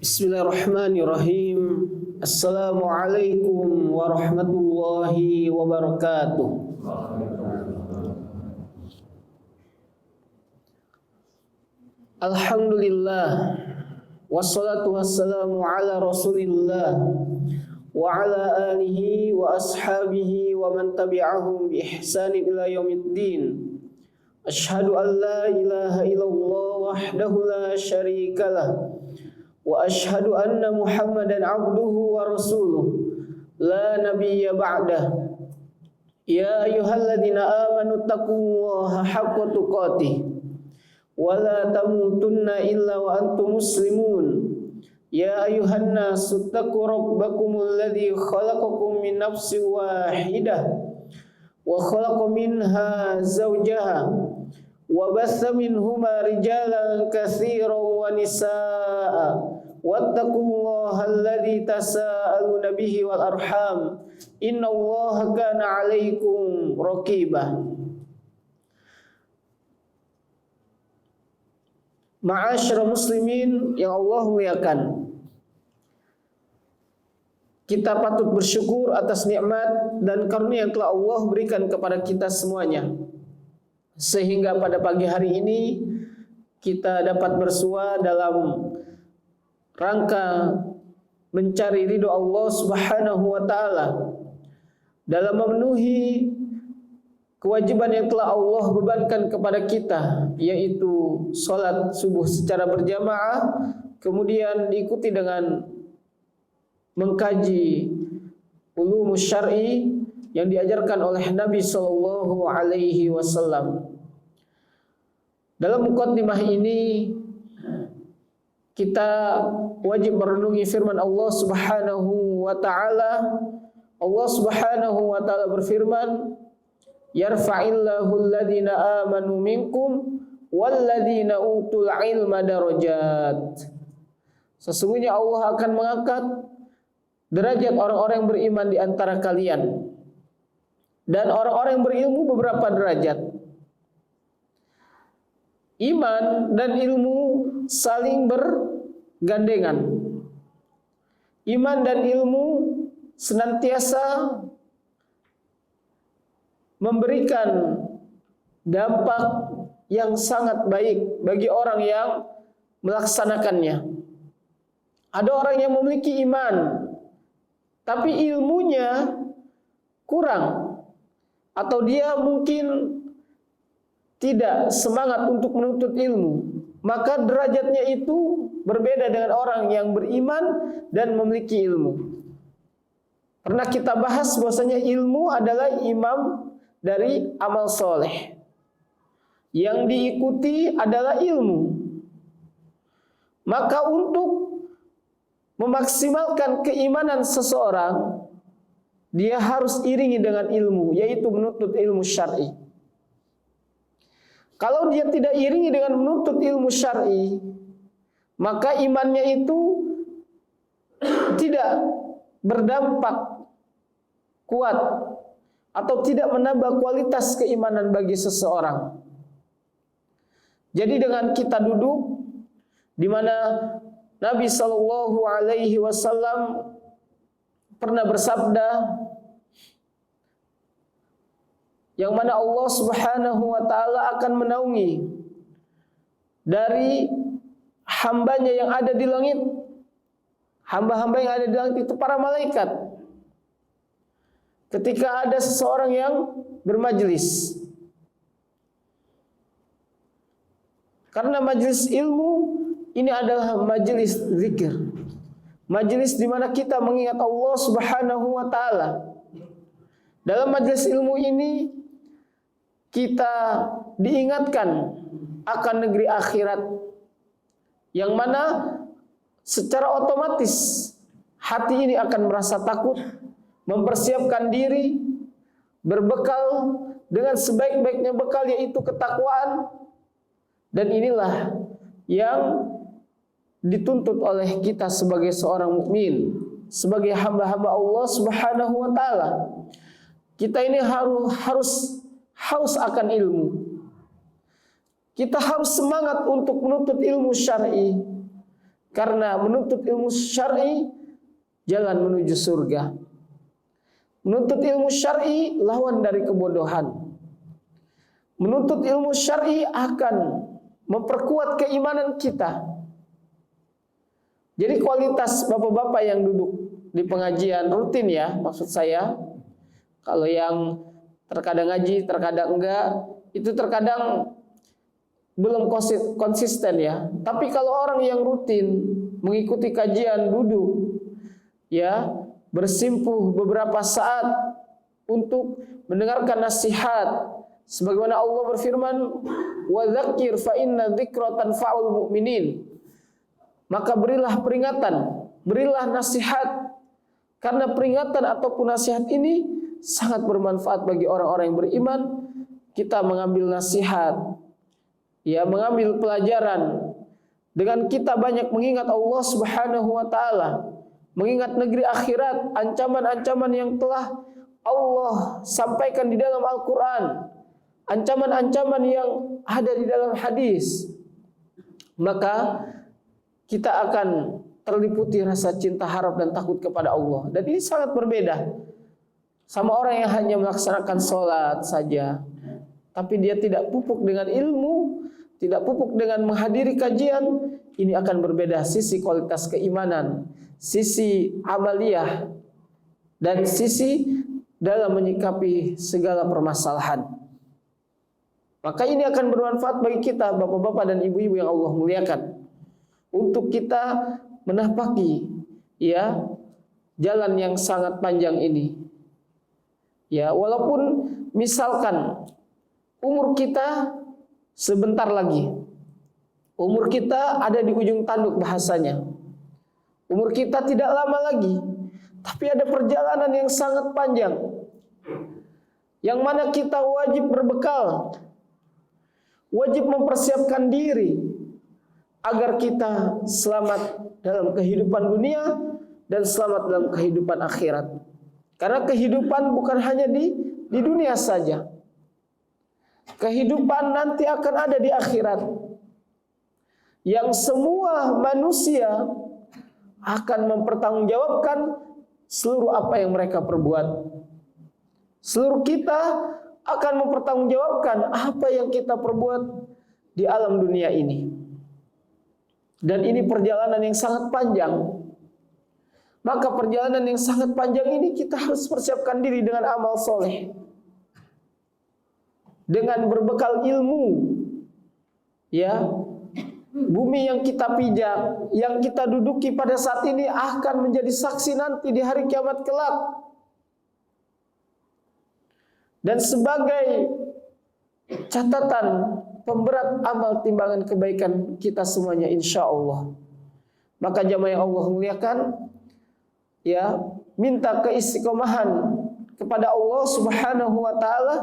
Bismillahirrahmanirrahim. Assalamualaikum warahmatullahi wabarakatuh. Alhamdulillah, wassalatu wassalamu ala rasulillah wa ala alihi wa ashabihi wa man tabi'ahum bi ihsanin ila yaumiddin. Asyhadu an la ilaha illallah wahdahu la syarikalah wa asyhadu anna Muhammadan abduhu wa rasuluh la nabiyya ba'dah. Ya ayyuhalladzina amanu taqullaha haqqa tuqatih wa la tamutunna illa wa antum muslimun. Ya ayyuhan nasu taqu rabbakumul ladzi khalaqakum min nafsin wahidah wa khalaqa minha zawjaha wa bassa minhuma rijalan katsiran wa nisaa'a wattaqullaha alladzi tasaaluna bihi wal arham innallaha kana 'alaikum raqibah. Ma'asyiral muslimin yang Allah muliakan, kita patut bersyukur atas nikmat dan karunia yang telah Allah berikan kepada kita semuanya, sehingga pada pagi hari ini kita dapat bersua dalam rangka mencari ridho Allah Subhanahu wa taala dalam memenuhi kewajiban yang telah Allah bebankan kepada kita, yaitu sholat subuh secara berjamaah, kemudian diikuti dengan mengkaji ulumus syar'i yang diajarkan oleh Nabi sallallahu alaihi wasallam. Dalam muqaddimah ini kita wajib merenungi firman Allah Subhanahu wa taala. Allah Subhanahu wa taala berfirman, yarfa'illahu alladhina amanu minkum walladhina utul ilma darajat. Sesungguhnya Allah akan mengangkat derajat orang-orang yang beriman di antara kalian, dan orang-orang yang berilmu beberapa derajat. Iman dan ilmu saling bergandengan. Iman dan ilmu senantiasa memberikan dampak yang sangat baik bagi orang yang melaksanakannya. Ada orang yang memiliki iman tapi ilmunya kurang, atau dia mungkin tidak semangat untuk menuntut ilmu, maka derajatnya itu berbeda dengan orang yang beriman dan memiliki ilmu. Pernah kita bahas bahwasanya ilmu adalah imam dari amal soleh. Yang diikuti adalah ilmu. Maka untuk memaksimalkan keimanan seseorang, dia harus iringi dengan ilmu, yaitu menuntut ilmu syar'i. Kalau dia tidak iringi dengan menuntut ilmu syar'i, maka imannya itu tidak berdampak kuat atau tidak menambah kualitas keimanan bagi seseorang. Jadi dengan kita duduk di mana Nabi sallallahu alaihi wasallam pernah bersabda, yang mana Allah Subhanahu wa taala akan menaungi dari hambanya yang ada di langit. Hamba-hamba yang ada di langit itu para malaikat. Ketika ada seseorang yang bermajlis, karena majlis ilmu ini adalah majlis zikir, majlis di mana kita mengingat Allah Subhanahu wa taala. Dalam majlis ilmu ini kita diingatkan akan negeri akhirat, yang mana secara otomatis hati ini akan merasa takut, mempersiapkan diri, berbekal dengan sebaik-baiknya bekal, yaitu ketakwaan. Dan inilah yang dituntut oleh kita sebagai seorang mukmin, sebagai hamba-hamba Allah Subhanahu wa taala. Kita ini harus haus akan ilmu. Kita harus semangat untuk menuntut ilmu syar'i. Karena menuntut ilmu syar'i jalan menuju surga. Menuntut ilmu syar'i lawan dari kebodohan. Menuntut ilmu syar'i akan memperkuat keimanan kita. Jadi kualitas bapak-bapak yang duduk di pengajian rutin ya, maksud saya, kalau yang terkadang ngaji, terkadang enggak, itu terkadang belum konsisten ya. Tapi kalau orang yang rutin mengikuti kajian, duduk ya, bersimpuh beberapa saat untuk mendengarkan nasihat, sebagaimana Allah berfirman, "Wa dzakir fa inna dzikra tanfa'ul mu'minin." Maka berilah peringatan, berilah nasihat, karena peringatan ataupun nasihat ini sangat bermanfaat bagi orang-orang yang beriman. Kita mengambil nasihat, ya, mengambil pelajaran, dengan kita banyak mengingat Allah Subhanahu wa taala, mengingat negeri akhirat, ancaman-ancaman yang telah Allah sampaikan di dalam Al-Qur'an, ancaman-ancaman yang ada di dalam hadis, maka kita akan terliputi rasa cinta, harap dan takut kepada Allah. Dan ini sangat berbeda sama orang yang hanya melaksanakan sholat saja, tapi dia tidak pupuk dengan ilmu, tidak pupuk dengan menghadiri kajian. Ini akan berbeda sisi kualitas keimanan, sisi amaliyah, dan sisi dalam menyikapi segala permasalahan. Maka ini akan bermanfaat bagi kita, bapak-bapak dan ibu-ibu yang Allah muliakan, untuk kita menapaki ya jalan yang sangat panjang ini. Ya, walaupun misalkan umur kita sebentar lagi, umur kita ada di ujung tanduk bahasanya, umur kita tidak lama lagi, tapi ada perjalanan yang sangat panjang, yang mana kita wajib berbekal, wajib mempersiapkan diri agar kita selamat dalam kehidupan dunia dan selamat dalam kehidupan akhirat. Karena kehidupan bukan hanya di dunia saja. Kehidupan nanti akan ada di akhirat, yang semua manusia akan mempertanggungjawabkan seluruh apa yang mereka perbuat. Seluruh kita akan mempertanggungjawabkan apa yang kita perbuat di alam dunia ini. Dan ini perjalanan yang sangat panjang. Maka perjalanan yang sangat panjang ini kita harus persiapkan diri dengan amal soleh, dengan berbekal ilmu. Ya, bumi yang kita pijak, yang kita duduki pada saat ini akan menjadi saksi nanti di hari kiamat kelak. Dan sebagai catatan pemberat amal timbangan kebaikan kita semuanya, insya Allah. Maka jamaah yang Allah muliakan, ya, minta keistiqomahan kepada Allah Subhanahu wa taala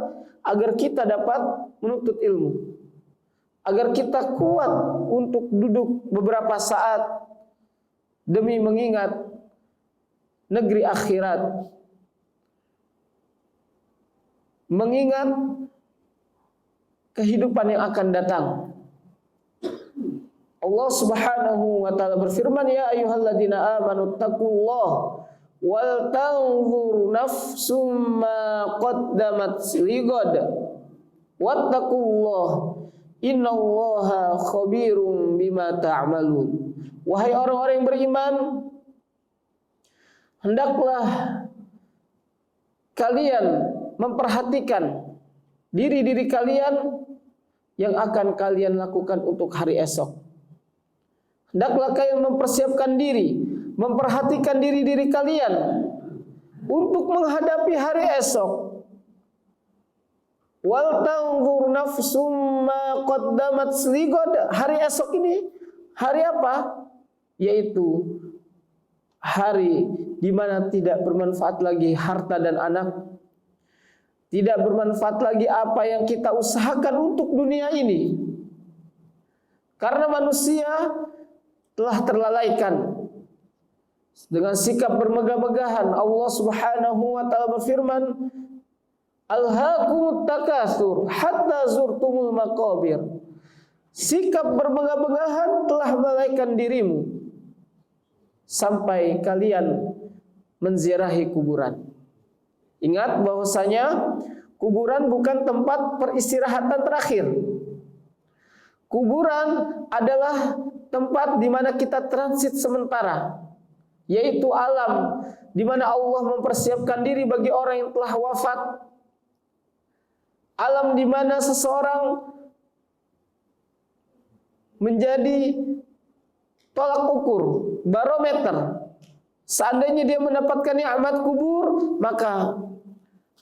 agar kita dapat menuntut ilmu, agar kita kuat untuk duduk beberapa saat demi mengingat negeri akhirat, mengingat kehidupan yang akan datang. Allah Subhanahu wa taala berfirman, "Ya ayyuhalladzina amanu taqullaha wal tanzur nafsum ma qaddamat lighad wattaqullaha innallaha khabirum bima ta'malun." Wahai orang-orang yang beriman, hendaklah kalian memperhatikan diri-diri kalian yang akan kalian lakukan untuk hari esok. Hendaklah kalian mempersiapkan diri, memperhatikan diri-diri kalian untuk menghadapi hari esok. Wal tanzur nafsum ma qaddamat lighad. Hari esok ini hari apa? Yaitu hari di mana tidak bermanfaat lagi harta dan anak. Tidak bermanfaat lagi apa yang kita usahakan untuk dunia ini. Karena manusia telah terlalaikan dengan sikap bermegah-megahan. Allah Subhanahu wa taala berfirman, "Alhaakumut takatsur hatta zurtumul maqabir." Sikap bermegah-megahan telah melalaikan dirimu sampai kalian menziarahi kuburan. Ingat bahwasanya kuburan bukan tempat peristirahatan terakhir. Kuburan adalah tempat di mana kita transit sementara, yaitu alam di mana Allah mempersiapkan diri bagi orang yang telah wafat. Alam di mana seseorang menjadi tolak ukur, barometer. Seandainya dia mendapatkan nikmat kubur, maka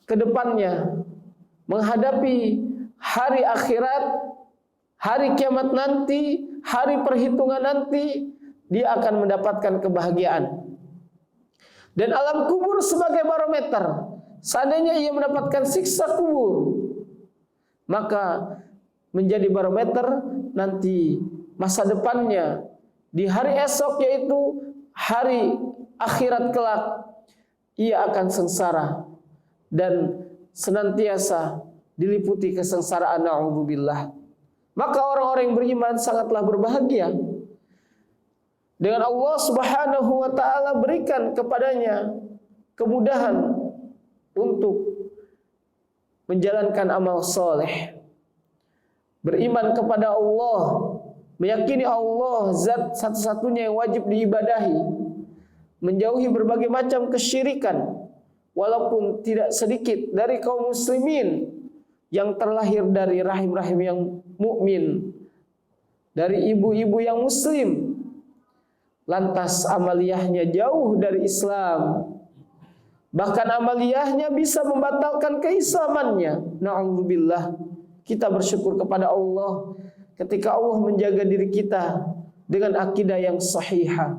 kedepannya menghadapi hari akhirat, hari kiamat nanti, hari perhitungan nanti, dia akan mendapatkan kebahagiaan. Dan alam kubur sebagai barometer. Seandainya ia mendapatkan siksa kubur, maka menjadi barometer nanti masa depannya di hari esok, yaitu hari akhirat kelak, ia akan sengsara dan senantiasa diliputi kesengsaraan. Na'udzubillah. Maka orang-orang yang beriman sangatlah berbahagia dengan Allah Subhanahu wa taala berikan kepadanya kemudahan untuk menjalankan amal soleh. Beriman kepada Allah, meyakini Allah zat satu-satunya yang wajib diibadahi, menjauhi berbagai macam kesyirikan, walaupun tidak sedikit dari kaum muslimin yang terlahir dari rahim-rahim yang mukmin, dari ibu-ibu yang muslim, lantas amaliyahnya jauh dari Islam, bahkan amaliyahnya bisa membatalkan keislamannya. Na'udzubillah. Kita bersyukur kepada Allah ketika Allah menjaga diri kita dengan akidah yang sahihah,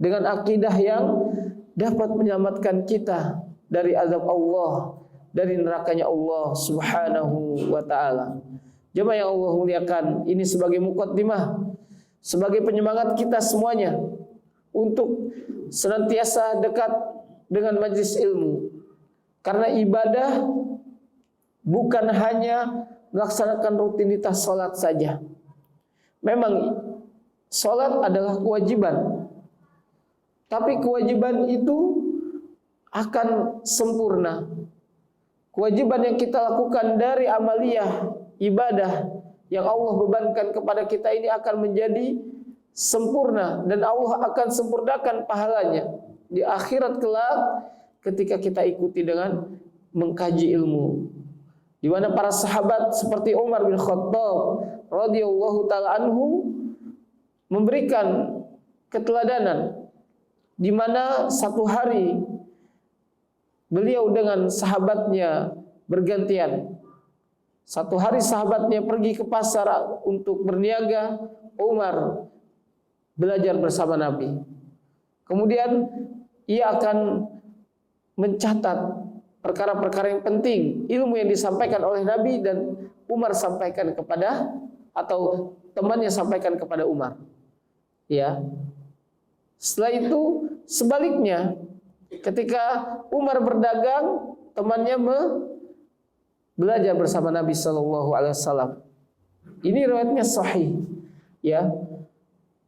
dengan akidah yang dapat menyelamatkan kita dari azab Allah, dari nerakanya Allah Subhanahu wa taala. Jemaah yang Allah muliakan, ini sebagai muqaddimah, sebagai penyemangat kita semuanya untuk senantiasa dekat dengan majlis ilmu. Karena ibadah bukan hanya melaksanakan rutinitas sholat saja. Memang sholat adalah kewajiban, tapi kewajiban itu akan sempurna. Kewajiban yang kita lakukan dari amaliyah ibadah yang Allah bebankan kepada kita ini akan menjadi sempurna, dan Allah akan sempurnakan pahalanya di akhirat kelak ketika kita ikuti dengan mengkaji ilmu. Di mana para sahabat seperti Umar bin Khattab radhiyallahu taala anhu memberikan keteladanan, di mana satu hari beliau dengan sahabatnya bergantian. Satu hari sahabatnya pergi ke pasar untuk berniaga, Umar belajar bersama Nabi. Kemudian ia akan mencatat perkara-perkara yang penting, ilmu yang disampaikan oleh Nabi, dan Umar sampaikan kepada, atau temannya sampaikan kepada Umar. Ya. Setelah itu sebaliknya, ketika Umar berdagang, temannya belajar bersama Nabi sallallahu alaihi wasallam. Ini riwayatnya sahih, ya.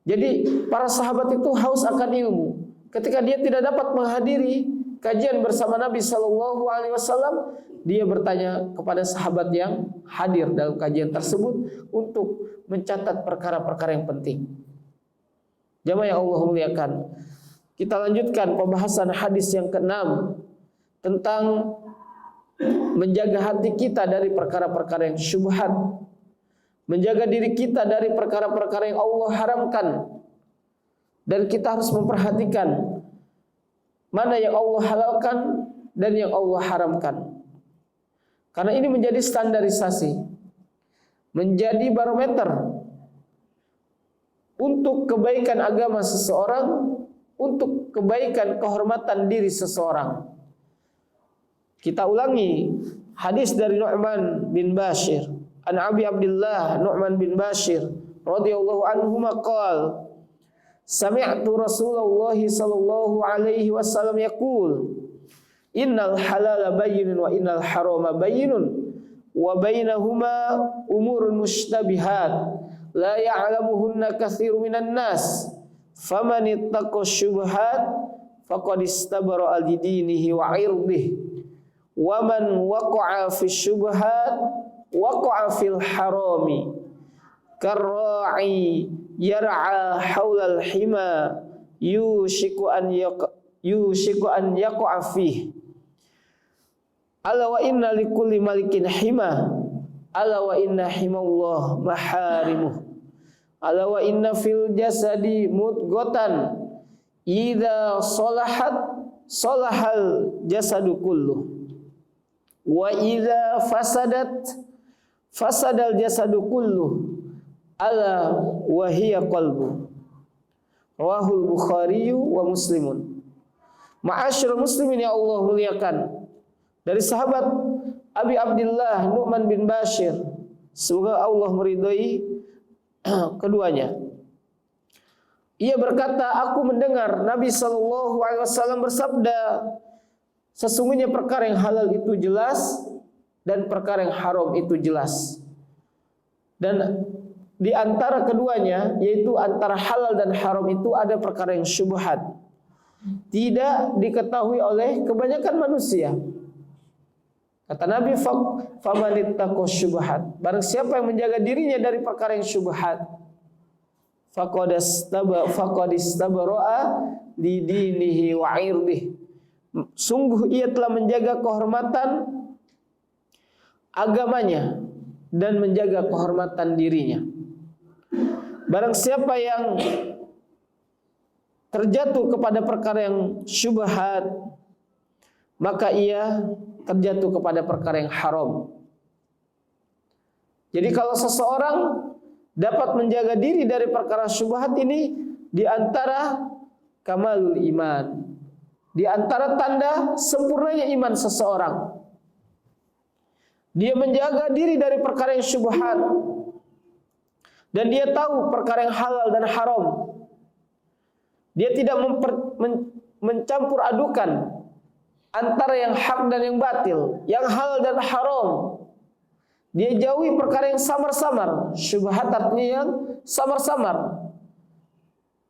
Jadi para sahabat itu haus akan ilmu. Ketika dia tidak dapat menghadiri kajian bersama Nabi sallallahu alaihi wasallam, dia bertanya kepada sahabat yang hadir dalam kajian tersebut untuk mencatat perkara-perkara yang penting. Jamaah yang Allah muliakan, kita lanjutkan pembahasan hadis yang ke-6 tentang menjaga hati kita dari perkara-perkara yang syubhat, menjaga diri kita dari perkara-perkara yang Allah haramkan, dan kita harus memperhatikan mana yang Allah halalkan dan yang Allah haramkan. Karena ini menjadi standarisasi, menjadi barometer untuk kebaikan agama seseorang, untuk kebaikan kehormatan diri seseorang. Kita ulangi hadis dari Nu'man bin Bashir, an Abi Abdullah Nu'man bin Bashir radhiyallahu anhu maqal, sami'tu Rasulullah sallallahu alaihi wasallam yaqul, innal halala bayyinun wa innal harama bayyinun wa bainahuma umurun mushtabihat la ya'lamuhunna katsirun minan nas faman ittaqa syubhat faqad istabara al-dinihi wa 'irdihi wa man waqa'a fi syubhat waqa'a fil harami karra'i yar'a haulal hima yushiku an yaqa fihi. Ala wa inna likulli malikin hima, ala wa inna himallah maharimuh, ala wa inna fil jasadi mudghatan idza salahat salahal jasadu kulluh wa idza fasadat fasadal jasadu kulluh ala wa hiya qalbu. Rawahul Bukhari wa Muslimun. Ma'asyiral muslimin yang Allah muliakan, dari sahabat Abi Abdullah Nu'man bin Bashir, semoga Allah meridhai keduanya. Ia berkata, aku mendengar Nabi SAW bersabda, sesungguhnya perkara yang halal itu jelas dan perkara yang haram itu jelas. Dan di antara keduanya, yaitu antara halal dan haram itu ada perkara yang syubhat, tidak diketahui oleh kebanyakan manusia. Kata Nabi, famanittaqo syubhat, barang siapa yang menjaga dirinya dari perkara yang syubhat, faqad istabara'a li dinihi wa 'irdihi, sungguh ia telah menjaga kehormatan agamanya dan menjaga kehormatan dirinya. Barang siapa yang terjatuh kepada perkara yang syubhat, maka ia terjatuh kepada perkara yang haram. Jadi kalau seseorang dapat menjaga diri dari perkara syubhat ini, di antara kamalul iman, di antara tanda sempurnanya iman seseorang, dia menjaga diri dari perkara yang syubhat, dan dia tahu perkara yang halal dan haram. Dia tidak mencampur adukan antara yang hak dan yang batil, yang halal dan haram. Dia jauhi perkara yang samar-samar. Syubhat artinya yang samar-samar.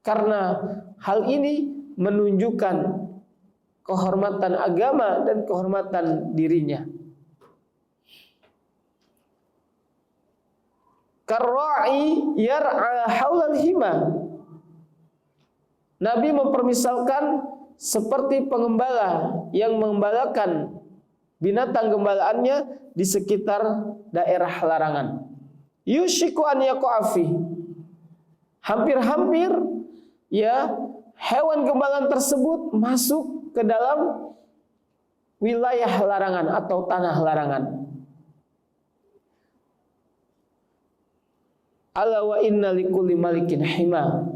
Karena hal ini menunjukkan kehormatan agama dan kehormatan dirinya. Karra'i yar'a haulal hima. Nabi mempermisalkan seperti pengembala yang mengembalakan binatang gembalaannya di sekitar daerah larangan. Yushiku an yaqa fi. Hampir-hampir ya hewan gembalaan tersebut masuk ke dalam wilayah larangan atau tanah larangan. Ala wa inna likulli malikin hima.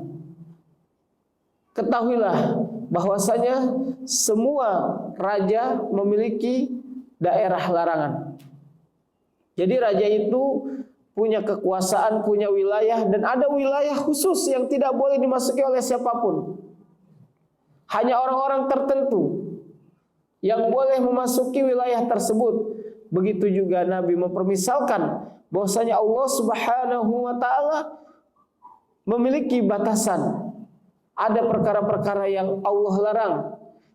Ketahuilah bahwasanya semua raja memiliki daerah larangan. Jadi raja itu punya kekuasaan, punya wilayah, dan ada wilayah khusus yang tidak boleh dimasuki oleh siapapun. Hanya orang-orang tertentu yang boleh memasuki wilayah tersebut. Begitu juga Nabi mempermisalkan bahwasanya Allah Subhanahu wa taala memiliki batasan. Ada perkara-perkara yang Allah larang,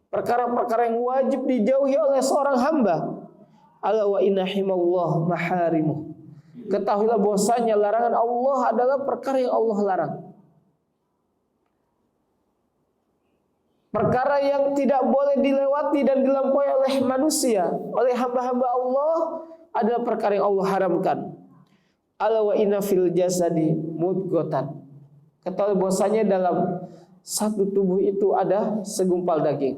perkara-perkara yang wajib dijauhi oleh seorang hamba. Ala wa inna himallah maharimuh. Ketahuilah bahwasanya larangan Allah adalah perkara yang Allah larang. Perkara yang tidak boleh dilewati dan dilampaui oleh manusia, oleh hamba-hamba Allah, adalah perkara yang Allah haramkan. Ala wa inna fil jasadi mudghatan. Ketahui bahwasanya dalam satu tubuh itu ada segumpal daging.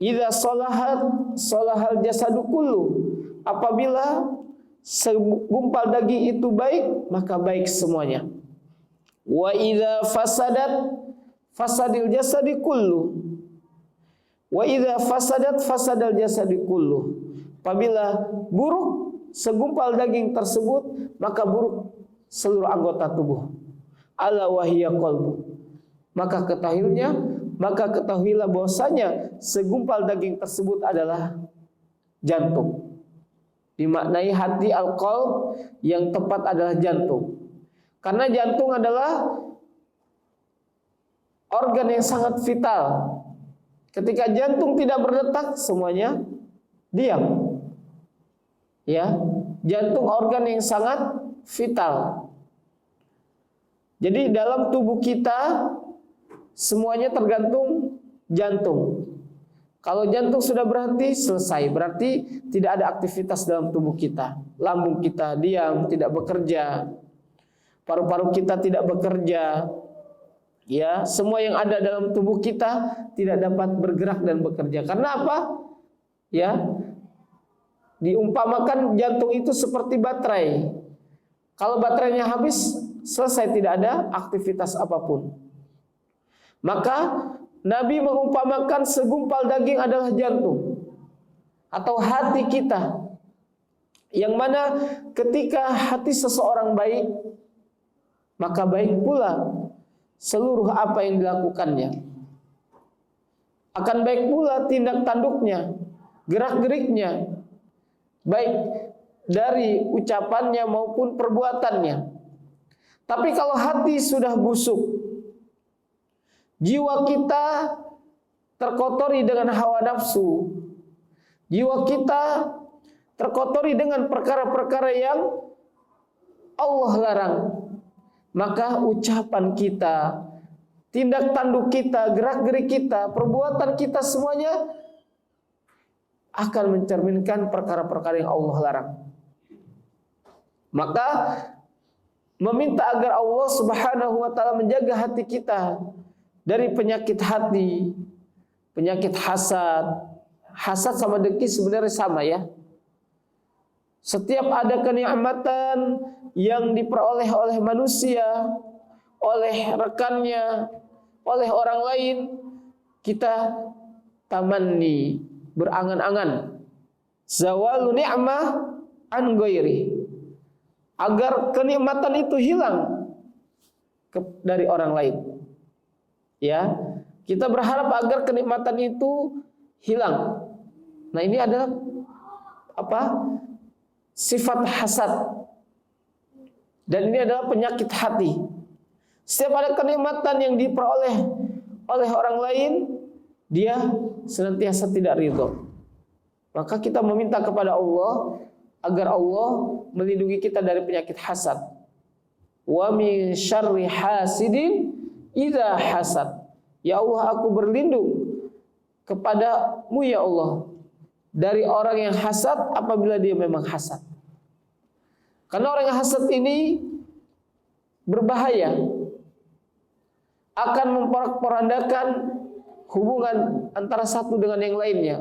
Idza salahat salahal jasadu kullu. Apabila segumpal daging itu baik, maka baik semuanya. Wa idza fasadat fasadil jasadi kullu. Wa idza fasadat fasadal jasadi kullu. Apabila buruk segumpal daging tersebut, maka buruk seluruh anggota tubuh. Ala wahiyya qalbu. Maka ketahuilah bahwasanya segumpal daging tersebut adalah jantung. Dimaknai hati, al-qalb, yang tepat adalah jantung. Karena jantung adalah organ yang sangat vital. Ketika jantung tidak berdetak, semuanya diam. Ya, jantung organ yang sangat vital. Jadi dalam tubuh kita semuanya tergantung jantung. Kalau jantung sudah berhenti, selesai. Berarti tidak ada aktivitas dalam tubuh kita. Lambung kita diam, tidak bekerja. Paru-paru kita tidak bekerja. Ya, semua yang ada dalam tubuh kita tidak dapat bergerak dan bekerja. Karena apa? Ya, diumpamakan jantung itu seperti baterai. Kalau baterainya habis, selesai, tidak ada aktivitas apapun. Maka Nabi mengumpamakan segumpal daging adalah jantung atau hati kita. Yang mana ketika hati seseorang baik, maka baik pula seluruh apa yang dilakukannya. Akan baik pula tindak tanduknya, gerak-geriknya, baik dari ucapannya maupun perbuatannya. Tapi kalau hati sudah busuk, jiwa kita terkotori dengan hawa nafsu, jiwa kita terkotori dengan perkara-perkara yang Allah larang, maka ucapan kita, tindak tanduk kita, gerak-gerik kita, perbuatan kita semuanya akan mencerminkan perkara-perkara yang Allah larang. Maka meminta agar Allah Subhanahu wa taala menjaga hati kita dari penyakit hati, penyakit hasad. Hasad sama dengki sebenarnya sama ya. Setiap ada kenikmatan yang diperoleh oleh manusia, oleh rekannya, oleh orang lain, kita tamanni, berangan-angan. Zawalu ni'mah an ghairi. Agar kenikmatan itu hilang dari orang lain. Ya, kita berharap agar kenikmatan itu hilang. Nah, ini adalah apa? Sifat hasad. Dan ini adalah penyakit hati. Setiap ada kenikmatan yang diperoleh oleh orang lain, dia senantiasa tidak ridho. Maka kita meminta kepada Allah agar Allah melindungi kita dari penyakit hasad. Wa min syarri hasidin idza hasad. Ya Allah, aku berlindung kepadamu ya Allah dari orang yang hasad apabila dia memang hasad. Karena orang yang hasad ini berbahaya, akan memporak-porandakan hubungan antara satu dengan yang lainnya.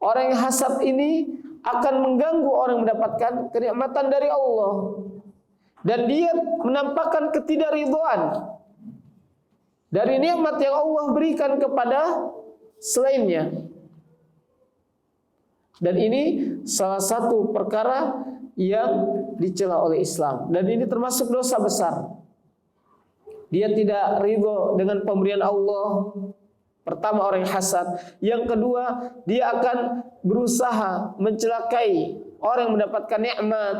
Orang yang hasad ini akan mengganggu orang mendapatkan kenikmatan dari Allah, dan dia menampakkan ketidakridhaan dari nikmat yang Allah berikan kepada selainnya. Dan ini salah satu perkara yang dicela oleh Islam, dan ini termasuk dosa besar. Dia tidak ridho dengan pemberian Allah. Pertama, orang yang hasad. Yang kedua, dia akan berusaha mencelakai orang yang mendapatkan nikmat,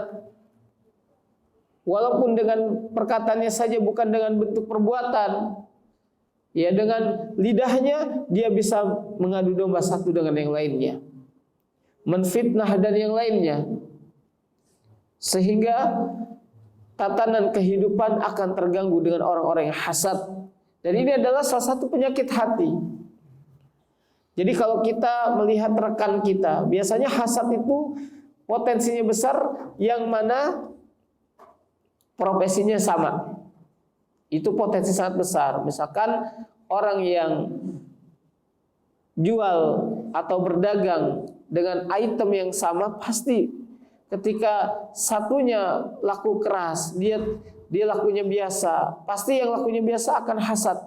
walaupun dengan perkataannya saja, bukan dengan bentuk perbuatan. Ya, dengan lidahnya dia bisa mengadu domba satu dengan yang lainnya, menfitnah dan yang lainnya, sehingga tatanan kehidupan akan terganggu dengan orang-orang yang hasad. Dan ini adalah salah satu penyakit hati. Jadi kalau kita melihat rekan kita, biasanya hasad itu potensinya besar yang mana profesinya sama. Itu potensi sangat besar. Misalkan orang yang jual atau berdagang dengan item yang sama, pasti ketika satunya laku keras, dia lakunya biasa, pasti yang lakunya biasa akan hasad.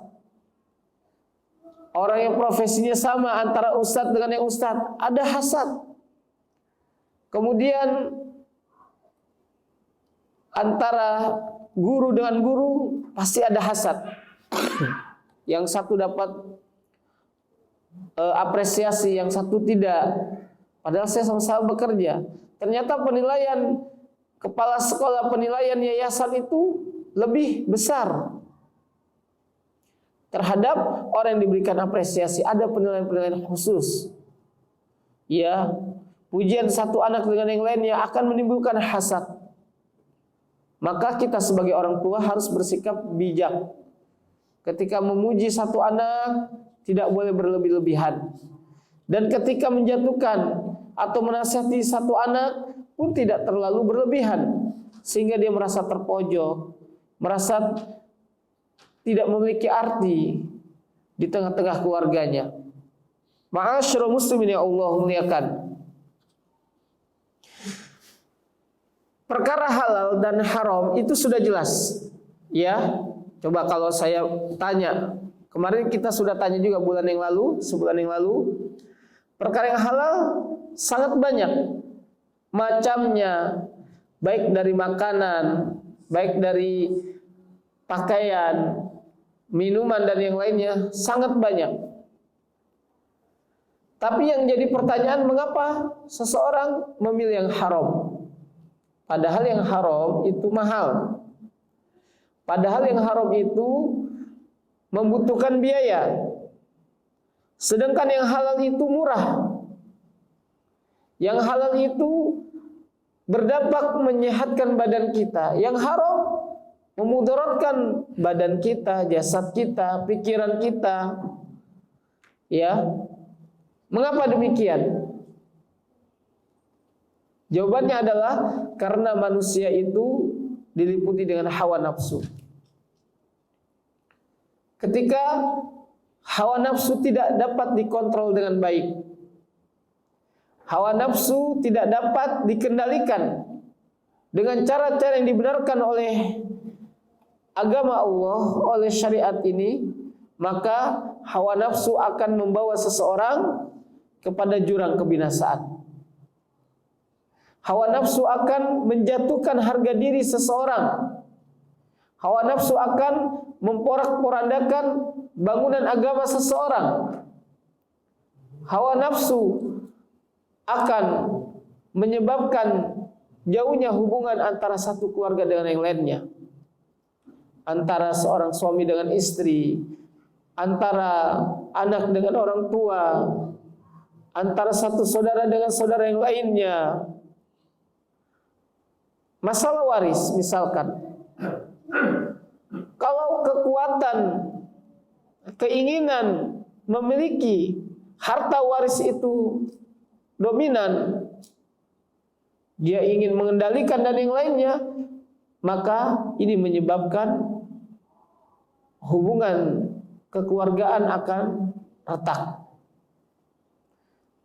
Orang yang profesinya sama antara ustadz dengan yang ustadz, ada hasad. Kemudian antara guru dengan guru, pasti ada hasad. Yang satu dapat apresiasi, yang satu tidak. Padahal saya sama-sama bekerja. Ternyata penilaian kepala sekolah, penilaian yayasan itu lebih besar terhadap orang yang diberikan apresiasi. Ada penilaian-penilaian khusus. Ya, pujian satu anak dengan yang lainnya akan menimbulkan hasad. Maka kita sebagai orang tua harus bersikap bijak. Ketika memuji satu anak, tidak boleh berlebih-lebihan. Dan ketika menjatuhkan atau menasihati satu anak pun tidak terlalu berlebihan, sehingga dia merasa terpojok, merasa tidak memiliki arti di tengah-tengah keluarganya. Ma'asyiral muslimin yang Allah muliakan. Perkara halal dan haram itu sudah jelas. Ya, coba kalau saya tanya, kemarin kita sudah tanya juga sebulan yang lalu, perkara yang halal sangat banyak macamnya, baik dari makanan, baik dari pakaian, minuman dan yang lainnya, sangat banyak. Tapi yang jadi pertanyaan, mengapa seseorang memilih yang haram? Padahal yang haram itu mahal. Padahal yang haram itu membutuhkan biaya. Sedangkan yang halal itu murah. Yang halal itu berdampak menyehatkan badan kita. Yang haram memudaratkan badan kita, jasad kita, pikiran kita. Ya. Mengapa demikian? Jawabannya adalah karena manusia itu diliputi dengan hawa nafsu. Ketika hawa nafsu tidak dapat dikontrol dengan baik, hawa nafsu tidak dapat dikendalikan dengan cara-cara yang dibenarkan oleh agama Allah, oleh syariat ini, maka hawa nafsu akan membawa seseorang kepada jurang kebinasaan. Hawa nafsu akan menjatuhkan harga diri seseorang. Hawa nafsu akan memporak-porandakan bangunan agama seseorang. Hawa nafsu akan menyebabkan jauhnya hubungan antara satu keluarga dengan yang lainnya, antara seorang suami dengan istri, antara anak dengan orang tua, antara satu saudara dengan saudara yang lainnya. Masalah waris misalkan, kalau kekuatan, keinginan memiliki harta waris itu dominan, dia ingin mengendalikan dan yang lainnya, maka ini menyebabkan hubungan kekeluargaan akan retak.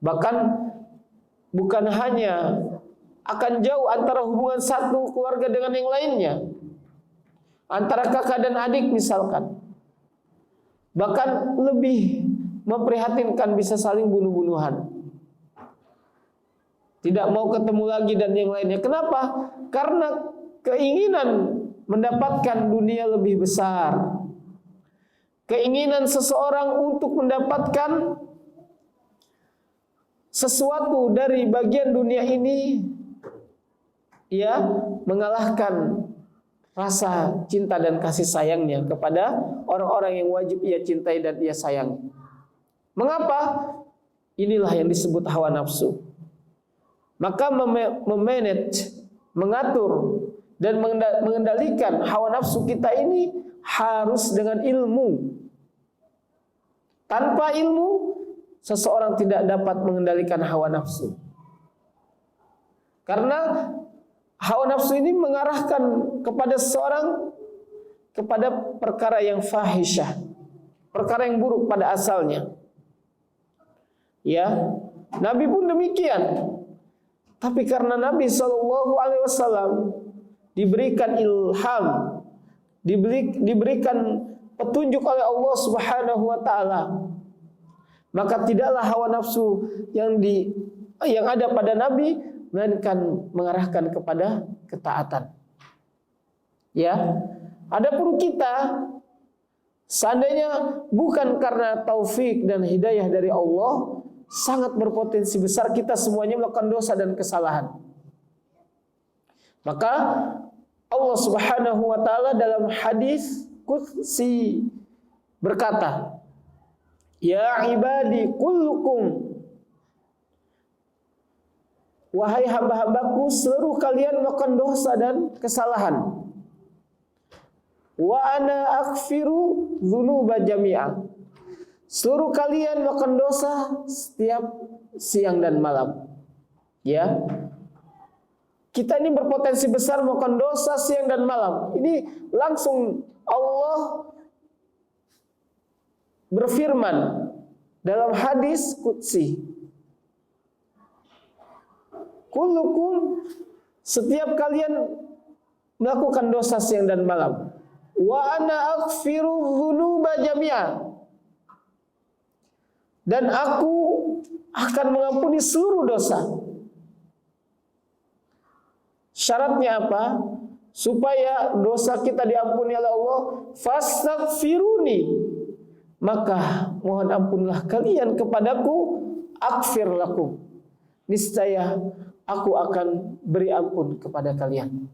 Bahkan bukan hanya akan jauh antara hubungan satu keluarga dengan yang lainnya, antara kakak dan adik misalkan, bahkan lebih memprihatinkan, bisa saling bunuh-bunuhan, tidak mau ketemu lagi dan yang lainnya. Kenapa? Karena keinginan mendapatkan dunia lebih besar, keinginan seseorang untuk mendapatkan sesuatu dari bagian dunia ini, ia mengalahkan rasa cinta dan kasih sayangnya kepada orang-orang yang wajib ia cintai dan ia sayangi. Mengapa? Inilah yang disebut hawa nafsu. Maka memanage, mengatur dan mengendalikan hawa nafsu kita ini harus dengan ilmu. Tanpa ilmu, seseorang tidak dapat mengendalikan hawa nafsu. Karena hawa nafsu ini mengarahkan kepada seseorang kepada perkara yang fahisyah, perkara yang buruk pada asalnya. Ya, Nabi pun demikian. Tapi karena Nabi SAW diberikan ilham, diberikan petunjuk oleh Allah Subhanahu wa taala, maka tidaklah hawa nafsu yang ada pada Nabi melainkan mengarahkan kepada ketaatan. Ya, adapun kita, seandainya bukan karena taufik dan hidayah dari Allah, sangat berpotensi besar kita semuanya melakukan dosa dan kesalahan. Maka Allah Subhanahu wa taala dalam hadis qudsi berkata, "Ya ibadi kullukum," wahai hamba-hambaku, seluruh kalian melakukan dosa dan kesalahan. "Wa ana aghfiru dzunuba jami'a." Seluruh kalian melakukan dosa setiap siang dan malam. Ya. Kita ini berpotensi besar melakukan dosa siang dan malam. Ini langsung Allah berfirman dalam hadis qudsi. Kullukum, setiap kalian melakukan dosa siang dan malam. Wa ana aghfiru dzunuba jami'a. Dan aku akan mengampuni seluruh dosa. Syaratnya apa? Supaya dosa kita diampuni oleh Allah, fastaghfiruni, maka mohon ampunlah kalian kepadaku, aghfir lakum, niscaya aku akan beri ampun kepada kalian.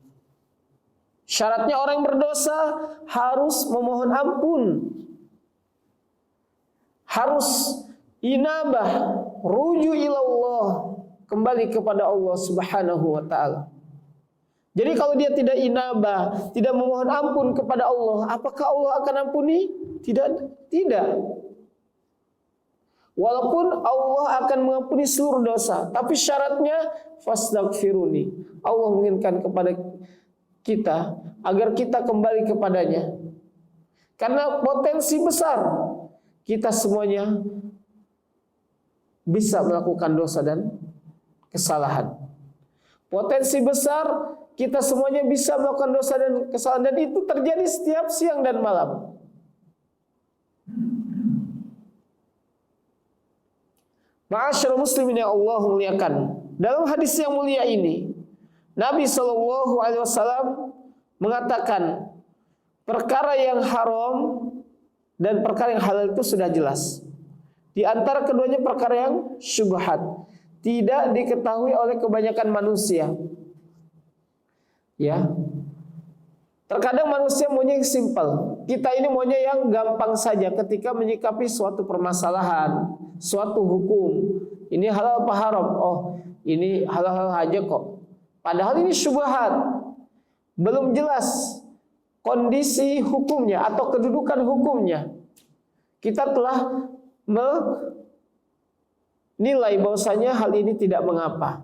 Syaratnya orang yang berdosa harus memohon ampun, harus inabah, ruju ilallah, kembali kepada Allah Subhanahu wa taala. Jadi kalau dia tidak inabah, tidak memohon ampun kepada Allah, apakah Allah akan ampuni? Tidak. Walaupun Allah akan mengampuni seluruh dosa, tapi syaratnya fastaghfiruni. Allah menginginkan kepada kita agar kita kembali kepadanya. Karena potensi besar kita semuanya bisa melakukan dosa dan kesalahan. Potensi besar kita semuanya bisa melakukan dosa dan kesalahan, dan itu terjadi setiap siang dan malam. Ma'asyiral muslimin yang Allah muliakan, dalam hadis yang mulia ini Nabi SAW mengatakan perkara yang haram dan perkara yang halal itu sudah jelas. Di antara keduanya perkara yang syubhat, tidak diketahui oleh kebanyakan manusia. Ya, terkadang manusia maunya yang simpel. Kita ini maunya yang gampang saja ketika menyikapi suatu permasalahan, suatu hukum. Ini halal apa haram? Oh, ini halal aja kok. Padahal ini syubhat. Belum jelas kondisi hukumnya atau kedudukan hukumnya. Kita telah menilai bahwasanya hal ini tidak mengapa.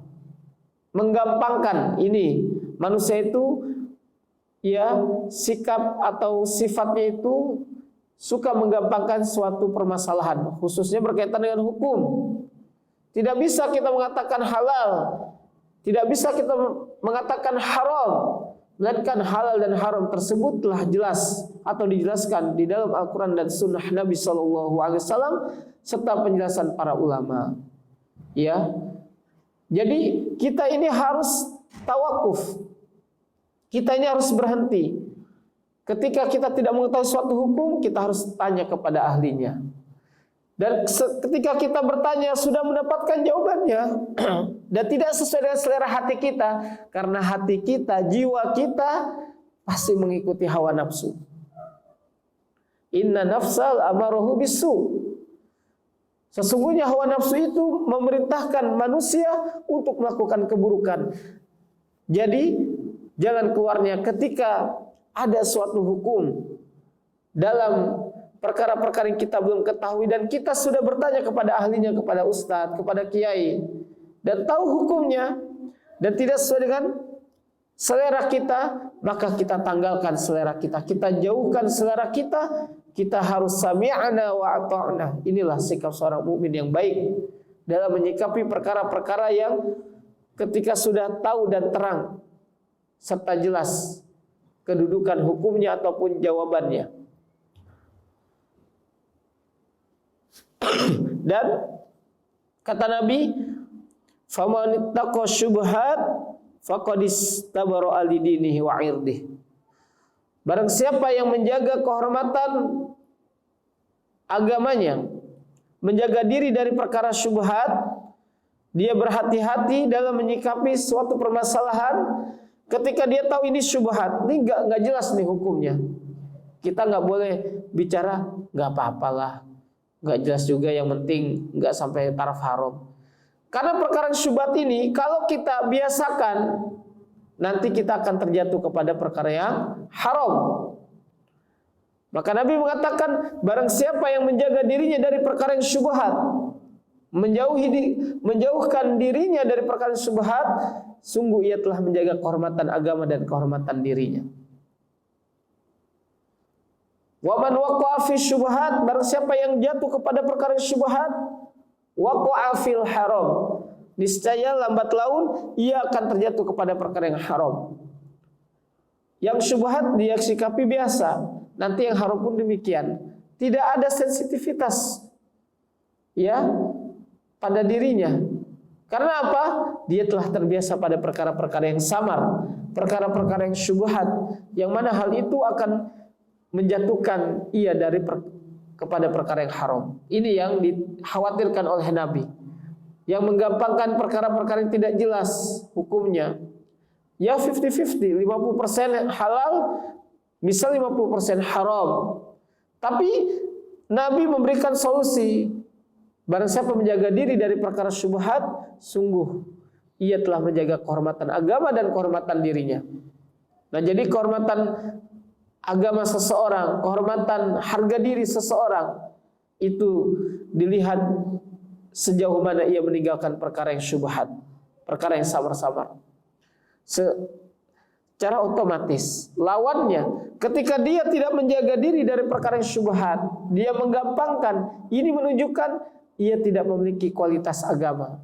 Menggampangkan ini. Manusia itu ya sikap atau sifatnya itu suka menggampangkan suatu permasalahan, khususnya berkaitan dengan hukum. Tidak bisa kita mengatakan halal, tidak bisa kita mengatakan haram, melainkan halal dan haram tersebut telah jelas atau dijelaskan di dalam Al-Quran dan Sunnah Nabi SAW serta penjelasan para ulama. Ya, jadi kita ini harus tawakuf. Kita ini harus berhenti. Ketika kita tidak mengetahui suatu hukum, kita harus tanya kepada ahlinya. Dan ketika kita bertanya sudah mendapatkan jawabannya dan tidak sesuai dengan selera hati kita, karena hati kita, jiwa kita pasti mengikuti hawa nafsu. Inna nafsal amarahu bisu. Sesungguhnya hawa nafsu itu memerintahkan manusia untuk melakukan keburukan. Jadi jalan keluarnya ketika ada suatu hukum dalam perkara-perkara yang kita belum ketahui dan kita sudah bertanya kepada ahlinya, kepada ustadz, kepada kiai, dan tahu hukumnya dan tidak sesuai dengan selera kita, maka kita tanggalkan selera kita, kita jauhkan selera kita. Kita harus sami'na wa ata'na. Inilah sikap seorang mukmin yang baik dalam menyikapi perkara-perkara yang ketika sudah tahu dan terang serta jelas kedudukan hukumnya ataupun jawabannya. Dan kata Nabi, "Faman ittaqa syubhat faqad istabara li dinihi wa 'irdihi." Barang siapa yang menjaga kehormatan agamanya, menjaga diri dari perkara syubhat, dia berhati-hati dalam menyikapi suatu permasalahan. Ketika dia tahu ini syubhat, ini nggak jelas nih hukumnya, kita nggak boleh bicara nggak apa-apalah, nggak jelas juga, yang penting nggak sampai taraf haram. Karena perkara syubhat ini kalau kita biasakan, nanti kita akan terjatuh kepada perkara yang haram. Maka Nabi mengatakan, barang siapa yang menjaga dirinya dari perkara yang syubhat, menjauhkan dirinya dari perkara syubhat, sungguh ia telah menjaga kehormatan agama dan kehormatan dirinya. Wa man waqa'a fi syubhat, barang siapa yang jatuh kepada perkara syubhat, waqa'a fil haram, niscaya lambat laun ia akan terjatuh kepada perkara yang haram. Yang syubhat dia sikapi biasa, nanti yang haram pun demikian. Tidak ada sensitivitas ya pada dirinya. Karena apa? Dia telah terbiasa pada perkara-perkara yang samar, perkara-perkara yang syubhat, yang mana hal itu akan menjatuhkan ia kepada perkara yang haram. Ini yang dikhawatirkan oleh Nabi, yang menggampangkan perkara-perkara yang tidak jelas hukumnya. Ya 50-50, 50% halal, misal 50% haram. Tapi Nabi memberikan solusi. Barang siapa menjaga diri dari perkara syubhat, sungguh ia telah menjaga kehormatan agama dan kehormatan dirinya. Nah, jadi kehormatan agama seseorang, kehormatan harga diri seseorang itu dilihat sejauh mana ia meninggalkan perkara yang syubhat, perkara yang samar-samar. Secara otomatis lawannya, ketika dia tidak menjaga diri dari perkara yang syubhat, dia menggampangkan, ini menunjukkan ia tidak memiliki kualitas agama.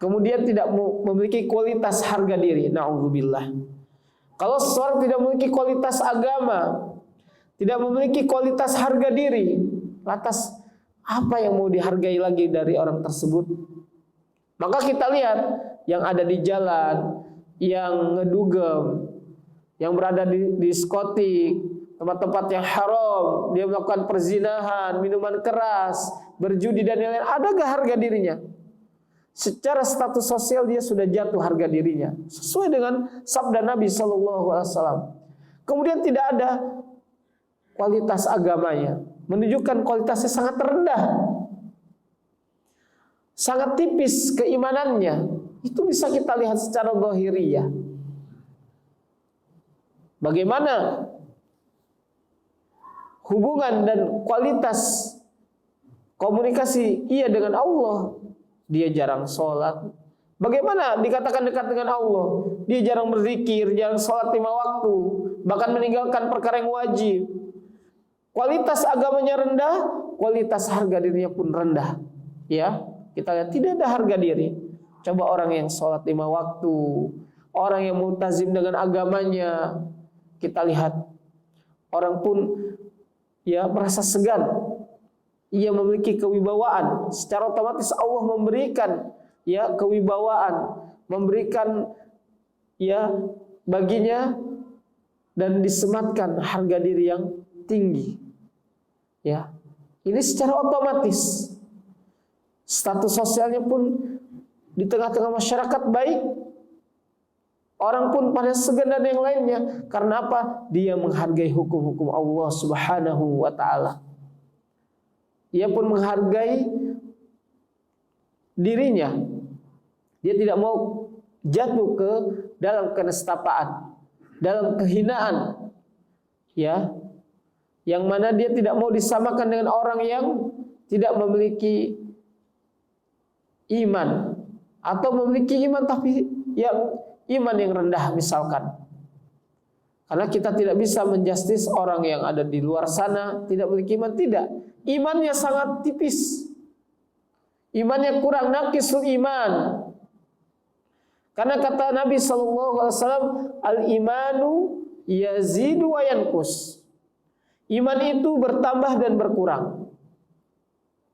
Kemudian tidak memiliki kualitas harga diri. Na'udzubillah. Kalau seseorang tidak memiliki kualitas agama, tidak memiliki kualitas harga diri, lantas apa yang mau dihargai lagi dari orang tersebut? Maka kita lihat yang ada di jalan, yang ngedugem, yang berada di diskotik, tempat-tempat yang haram, dia melakukan perzinahan, minuman keras, berjudi dan lain-lain, adakah harga dirinya? Secara status sosial dia sudah jatuh harga dirinya, sesuai dengan sabda Nabi SAW. Kemudian tidak ada kualitas agamanya, menunjukkan kualitasnya sangat rendah, sangat tipis keimanannya. Itu bisa kita lihat secara zahiriyah. Bagaimana hubungan dan kualitas komunikasi ia dengan Allah? Dia jarang sholat. Bagaimana dikatakan dekat dengan Allah? Dia jarang berzikir, jarang sholat 5 waktu, bahkan meninggalkan perkara yang wajib. Kualitas agamanya rendah, kualitas harga dirinya pun rendah. Ya, kita lihat tidak ada harga diri. Coba orang yang sholat 5 waktu, orang yang multazim dengan agamanya, kita lihat orang pun ya merasa segan. Ia memiliki kewibawaan, secara otomatis Allah memberikan ya kewibawaan, memberikan ya baginya dan disematkan harga diri yang tinggi. Ya, ini secara otomatis status sosialnya pun di tengah-tengah masyarakat baik. Orang pun pada segan dan yang lainnya. Karena apa? Dia menghargai hukum-hukum Allah Subhanahu wa ta'ala. Ia pun menghargai dirinya. Dia tidak mau jatuh ke dalam kenistapaan, dalam kehinaan, ya, yang mana dia tidak mau disamakan dengan orang yang tidak memiliki iman, atau memiliki iman tapi yang iman yang rendah misalkan. Karena kita tidak bisa menjustis orang yang ada di luar sana tidak memiliki iman, tidak. Imannya sangat tipis. Imannya kurang, naqisul iman. Karena kata Nabi SAW, al-imanu yazidu wa yanqus. Iman itu bertambah dan berkurang.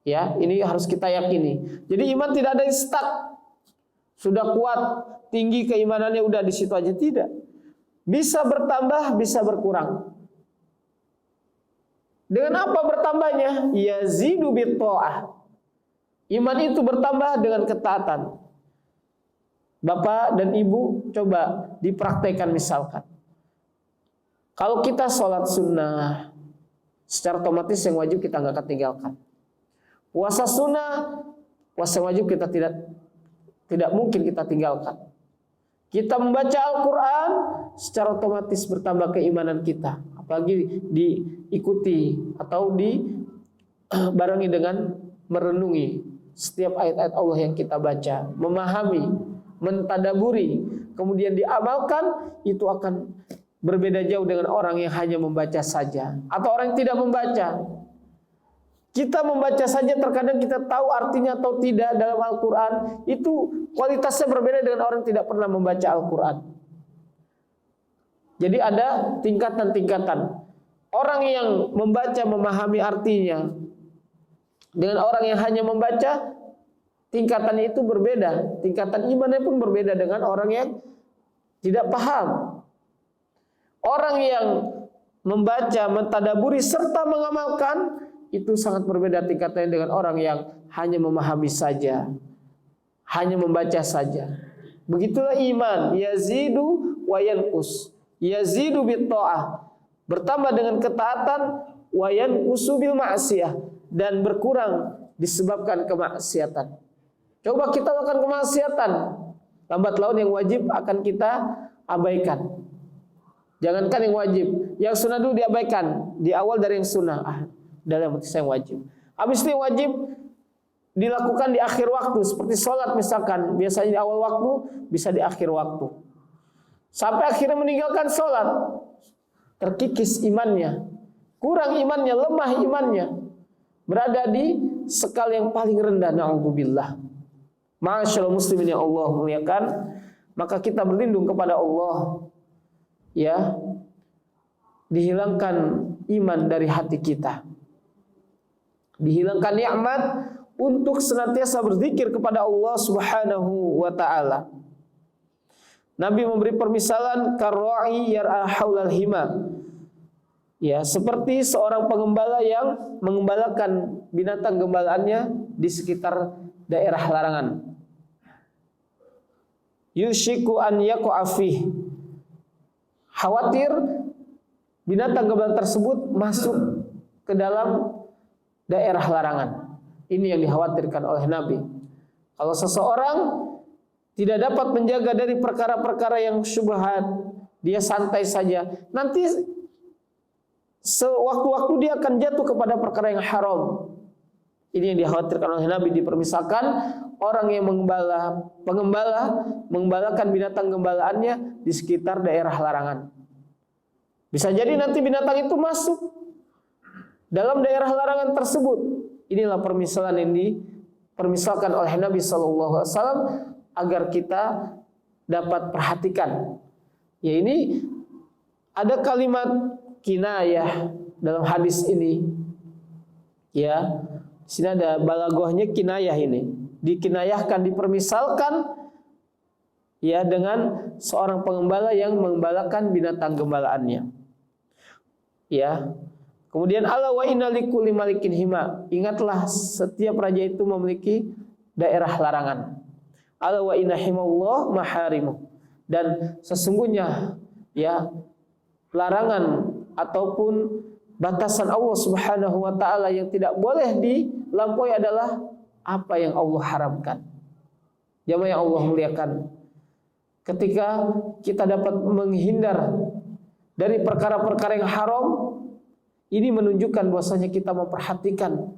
Ya, ini harus kita yakini. Jadi iman tidak ada yang stuck. Sudah kuat, tinggi keimanannya, udah di situ aja, tidak. Bisa bertambah, bisa berkurang. Dengan apa bertambahnya? Yazidu bitta'ah. Iman itu bertambah dengan ketaatan. Bapak dan Ibu coba dipraktekkan misalkan. Kalau kita sholat sunnah, secara otomatis yang wajib kita nggak akan tinggalkan. Puasa sunnah, puasa yang wajib kita tidak mungkin kita tinggalkan. Kita membaca Al-Quran, secara otomatis bertambah keimanan kita. Apalagi diikuti atau dibarengi dengan merenungi setiap ayat-ayat Allah yang kita baca, memahami, mentadaburi, kemudian diamalkan, itu akan berbeda jauh dengan orang yang hanya membaca saja atau orang yang tidak membaca. Kita membaca saja, terkadang kita tahu artinya atau tidak dalam Al-Quran, itu kualitasnya berbeda dengan orang yang tidak pernah membaca Al-Quran. Jadi ada tingkatan-tingkatan. Orang yang membaca memahami artinya dengan orang yang hanya membaca, tingkatannya itu berbeda. Tingkatan imannya pun berbeda dengan orang yang tidak paham. Orang yang membaca, mentadaburi serta mengamalkan, itu sangat berbeda tingkatannya dengan orang yang hanya memahami saja, hanya membaca saja. Begitulah iman, yazidu wa yanqus. Yazidu bit ta'ah, bertambah dengan ketaatan, wa yanqusu bil ma'siyah, dan berkurang disebabkan kemaksiatan. Coba kita lakukan kemaksiatan, lambat laun yang wajib akan kita abaikan. Jangankan yang wajib, yang sunnah dulu diabaikan, di awal dari yang sunnah. Dalam arti yang wajib. Habis itu yang wajib dilakukan di akhir waktu, seperti sholat misalkan, biasanya di awal waktu, bisa di akhir waktu. Sampai akhirnya meninggalkan sholat, terkikis imannya, kurang imannya, lemah imannya, berada di skala yang paling rendah. Na'udzubillah. Ma'asyiral muslimin yang Allah muliakan, maka kita berlindung kepada Allah, ya, dihilangkan iman dari hati kita, dihilangkan nikmat untuk senantiasa berzikir kepada Allah Subhanahu wa taala. Nabi memberi permisalan karra'i yar'a haulal hima. Ya, seperti seorang pengembala yang mengembalakan binatang gembalaannya di sekitar daerah larangan. Yushiku an yaqa fih. Khawatir binatang gembalaan tersebut masuk ke dalam daerah larangan. Ini yang dikhawatirkan oleh Nabi. Kalau seseorang tidak dapat menjaga dari perkara-perkara yang syubhat, dia santai saja, nanti sewaktu-waktu dia akan jatuh kepada perkara yang haram. Ini yang dikhawatirkan oleh Nabi. Dipermisalkan orang yang mengembalakan binatang gembalaannya di sekitar daerah larangan. Bisa jadi nanti binatang itu masuk dalam daerah larangan tersebut. Inilah permisalan yang dipermisalkan oleh Nabi SAW agar kita dapat perhatikan. Ya, ini ada kalimat kinayah dalam hadis ini. Ya, di sini ada balaghahnya kinayah ini. Dikinayahkan, dipermisalkan, ya, dengan seorang pengembala yang mengembalakan binatang gembalaannya. Ya. Kemudian ala wa inna likulli malikin hima. Ingatlah setiap raja itu memiliki daerah larangan. Ala wa inna himallah maharimu. Dan sesungguhnya, ya, larangan ataupun batasan Allah Subhanahu wa taala yang tidak boleh dilampaui adalah apa yang Allah haramkan. Jamaah yang Allah muliakan, ketika kita dapat menghindar dari perkara-perkara yang haram, ini menunjukkan bahwasanya kita memperhatikan,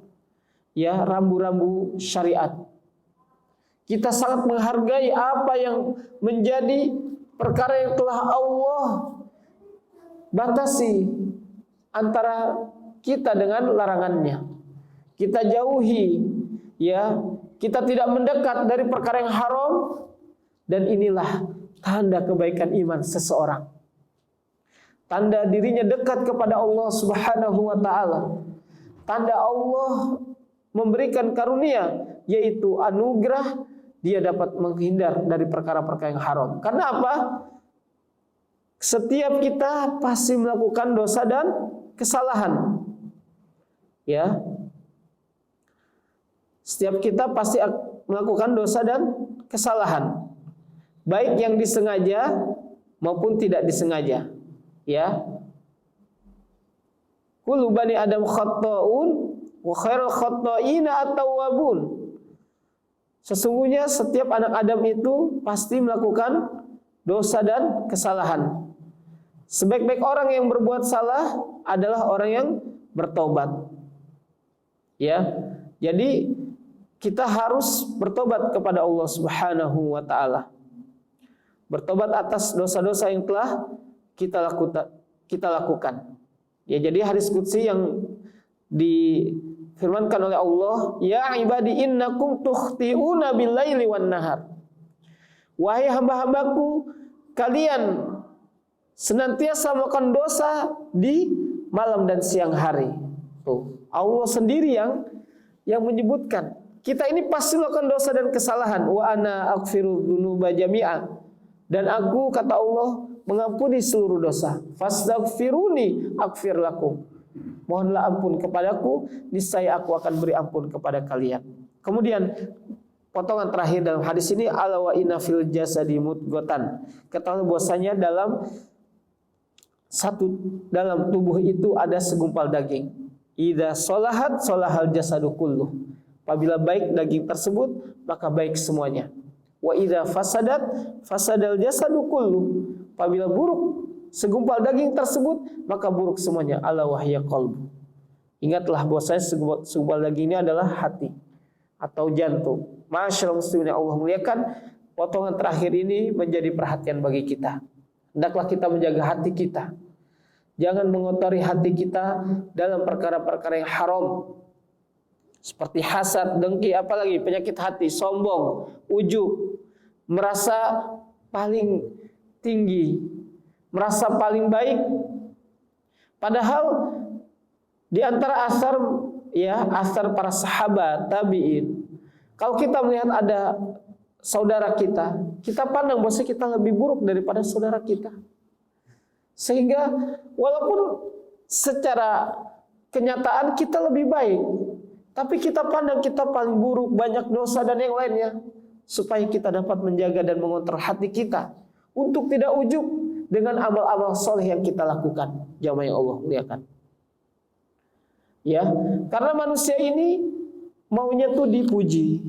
ya, rambu-rambu syariat. Kita sangat menghargai apa yang menjadi perkara yang telah Allah batasi antara kita dengan larangannya. Kita jauhi, ya, kita tidak mendekat dari perkara yang haram, dan inilah tanda kebaikan iman seseorang. Tanda dirinya dekat kepada Allah Subhanahu wa taala. Tanda Allah memberikan karunia, yaitu anugerah, dia dapat menghindar dari perkara-perkara yang haram. Karena apa? Setiap kita pasti melakukan dosa dan kesalahan. Ya. Setiap kita pasti melakukan dosa dan kesalahan. baik yang disengaja maupun tidak disengaja. Ya. Kullu bani Adam khata'un wa khairul khata'ina at-tawwabun. Sesungguhnya setiap anak Adam itu pasti melakukan dosa dan kesalahan. Sebaik-baik orang yang berbuat salah adalah orang yang bertobat. Ya. Jadi kita harus bertobat kepada Allah Subhanahu wa taala. Bertobat atas dosa-dosa yang telah kita lakukan. Ya, jadi hadis qudsi yang difirmankan oleh Allah, ya ibadi innakum tukhti'una bil-laili wan-nahar. Wahai hamba-hambaku, kalian senantiasa melakukan dosa di malam dan siang hari. Tuh, Allah sendiri yang menyebutkan. Kita ini pasti melakukan dosa dan kesalahan. Wa ana aghfiru dzunuba jami'a. Dan aku, kata Allah, mengampuni seluruh dosa. Fastaghfiruni aghfir lakum. Mohonlah ampun kepadaku, niscaya aku akan beri ampun kepada kalian. Kemudian potongan terakhir dalam hadis ini, ala wa inna fil jasadi mudghatan. Ketahui bahwasanya dalam tubuh itu ada segumpal daging. Idza sholahat sholahal jasadu kulluh. Apabila baik daging tersebut, maka baik semuanya. Wa idza fasadat fasadal jasadu kullu. Apabila buruk segumpal daging tersebut, maka buruk semuanya. Ala wahya qalbu. Ingatlah bahwasanya segumpal daging ini adalah hati atau jantung. Masyaallah muslimin Allah muliakan, potongan terakhir ini menjadi perhatian bagi kita. Hendaklah kita menjaga hati kita. Jangan mengotori hati kita dalam perkara-perkara yang haram. Seperti hasad, dengki, apalagi penyakit hati, sombong, ujub, merasa paling tinggi, merasa paling baik. Padahal di antara asar para sahabat, tabi'in, kalau kita melihat ada saudara kita pandang bahwa kita lebih buruk daripada saudara kita. Sehingga walaupun secara kenyataan kita lebih baik, tapi kita pandang kita paling buruk, banyak dosa dan yang lainnya. Supaya kita dapat menjaga dan mengontrol hati kita untuk tidak ujub dengan amal-amal soleh yang kita lakukan. Jamaah yang Allah muliakan. Ya, karena manusia ini maunya tuh dipuji,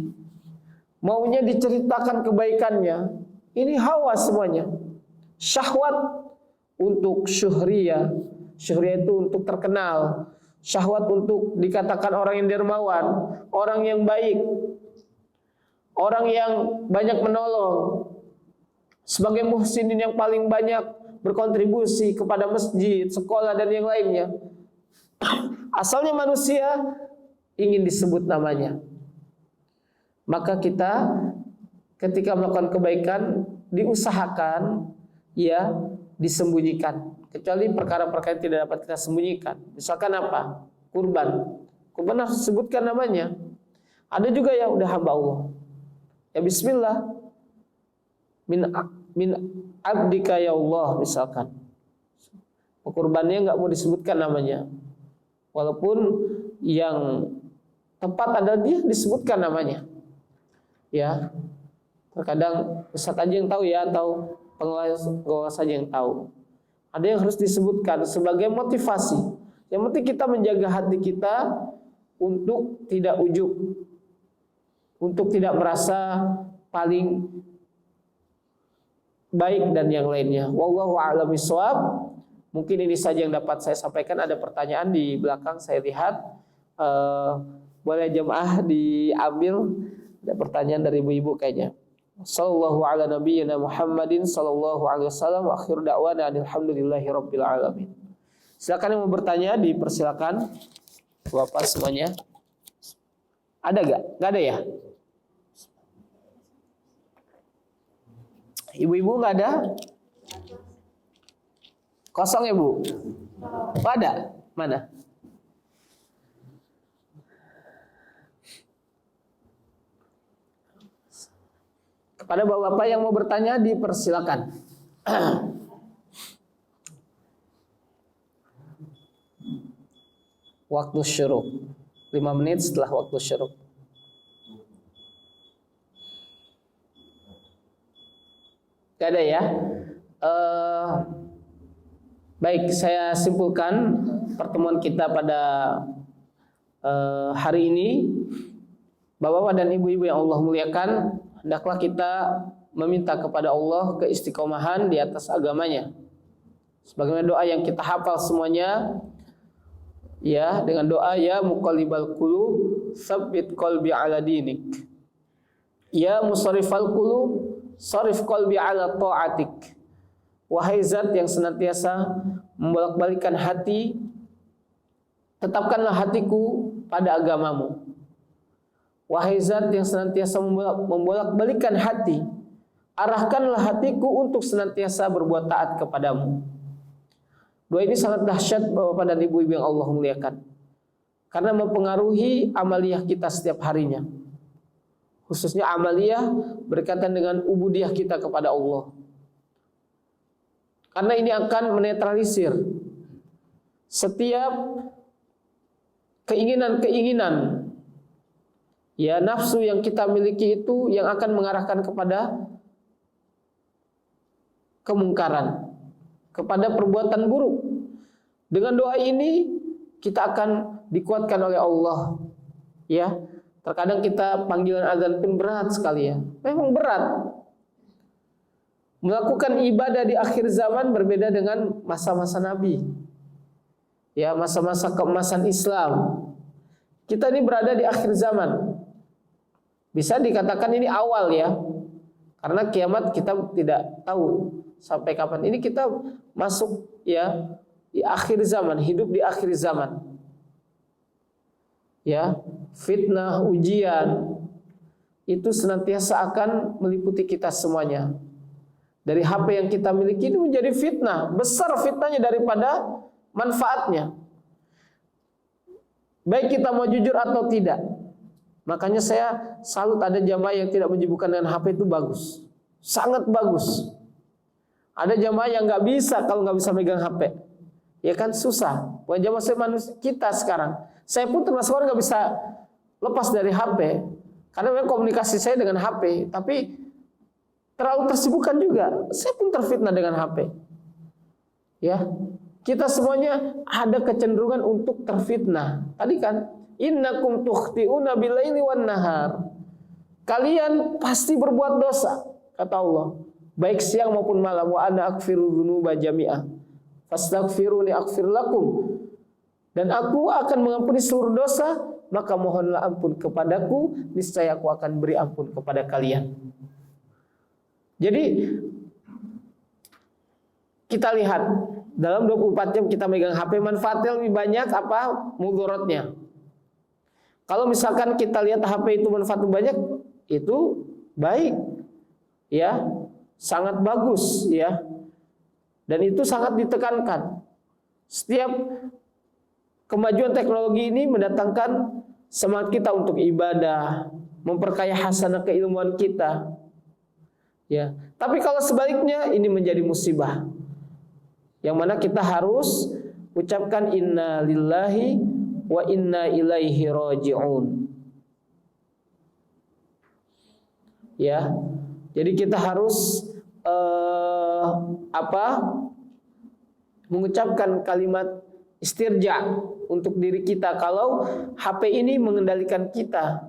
maunya diceritakan kebaikannya. Ini hawa semuanya. Syahwat untuk syuhriyah. Syuhriyah itu untuk terkenal. Syahwat untuk dikatakan orang yang dermawan, orang yang baik, orang yang banyak menolong, sebagai muhsinin yang paling banyak berkontribusi kepada masjid, sekolah dan yang lainnya. Asalnya manusia ingin disebut namanya. Maka kita ketika melakukan kebaikan diusahakan ya disembunyikan. Kecuali perkara-perkara yang tidak dapat kita sembunyikan. Misalkan apa? Kurban. Kurban harus disebutkan namanya. Ada juga yang udah hamba Allah. Ya bismillah. Min abdika ya Allah misalkan. Kurbannya enggak mau disebutkan namanya. Walaupun yang tepat adalah dia disebutkan namanya. Ya. Terkadang Ustaz aja yang tahu ya, atau pengelola saja yang tahu. Ada yang harus disebutkan sebagai motivasi. Yang penting kita menjaga hati kita untuk tidak ujub, untuk tidak merasa paling baik dan yang lainnya. Wallahu a'lam bishawab. Mungkin ini saja yang dapat saya sampaikan. Ada pertanyaan di belakang saya lihat. Boleh jemaah diambil. Ada pertanyaan dari ibu-ibu kayaknya. Sallallahu ala nabiyyina Muhammadin sallallahu alaihi wasallam wa akhiru da'wana alhamdulillahi rabbil alamin. Silakan yang mau bertanya dipersilakan. Bapak semuanya. Ada enggak? Enggak ada ya? Ibu-ibu enggak ada? Kosong ya, Bu? Oh, ada? Mana? Kepada bapak-bapak yang mau bertanya dipersilakan. Waktu syuruk 5 menit setelah waktu syuruk. Nggak ada ya. Baik, saya simpulkan pertemuan kita pada hari ini. Bapak-bapak dan ibu-ibu yang Allah muliakan, hendaklah kita meminta kepada Allah keistiqomahan di atas agamanya. Sebagaimana doa yang kita hafal semuanya, ya, dengan doa ya muqallibal qulub tsabbit qalbi ala dinik. Ya musarrifal qulub sarif qalbi ala ta'atik. Wahai zat yang senantiasa membolak-balikkan hati, tetapkanlah hatiku pada agamamu. Wahai zat yang senantiasa membolak-balikkan hati, arahkanlah hatiku untuk senantiasa berbuat taat kepadamu. Doa ini sangat dahsyat Bapak dan Ibu-ibu yang Allah muliakan, karena mempengaruhi amaliyah kita setiap harinya. Khususnya amaliyah berkaitan dengan ubudiyah kita kepada Allah. Karena ini akan menetralisir setiap keinginan-keinginan, ya, nafsu yang kita miliki itu yang akan mengarahkan kepada kemungkaran, kepada perbuatan buruk. Dengan doa ini kita akan dikuatkan oleh Allah. Ya, terkadang kita panggilan azan pun berat sekali ya. Memang berat. Melakukan ibadah di akhir zaman berbeda dengan masa-masa Nabi. Ya, masa-masa keemasan Islam. Kita ini berada di akhir zaman. Bisa dikatakan ini awal ya. Karena kiamat kita tidak tahu sampai kapan. Ini kita masuk ya di akhir zaman, hidup di akhir zaman. Ya, fitnah, ujian itu senantiasa akan meliputi kita semuanya. Dari HP yang kita miliki itu menjadi fitnah, besar fitnahnya daripada manfaatnya. Baik kita mau jujur atau tidak. Makanya saya salut ada jamaah yang tidak menyibukkan dengan HP itu bagus, sangat bagus. Ada jamaah yang nggak bisa kalau nggak bisa megang HP, ya kan susah. Bukan jamaah saya manusia kita sekarang. Saya pun termasuk orang nggak bisa lepas dari HP, karena memang komunikasi saya dengan HP. Tapi terlalu tersibukkan juga, saya pun terfitnah dengan HP. Ya, kita semuanya ada kecenderungan untuk terfitnah. Tadi kan, innakum tukhti'una bilaili wan nahar. Kalian pasti berbuat dosa, kata Allah, baik siang maupun malam. Wa ana aghfiru dzunuba jami'ah fastaghfiruni aghfir lakum. Dan aku akan mengampuni seluruh dosa, maka mohonlah ampun kepadaku, niscaya aku akan beri ampun kepada kalian. Jadi kita lihat dalam 24 jam kita megang HP, manfaatnya lebih banyak apa mudaratnya. Kalau misalkan kita lihat HP itu manfaatnya banyak, itu baik, ya, sangat bagus, ya, dan itu sangat ditekankan. Setiap kemajuan teknologi ini mendatangkan semangat kita untuk ibadah, memperkaya hasanah keilmuan kita. Ya, tapi kalau sebaliknya ini menjadi musibah. Yang mana kita harus ucapkan inna lillahi wa inna ilaihi raji'un. Ya. Jadi kita harus mengucapkan kalimat istirja untuk diri kita kalau HP ini mengendalikan kita,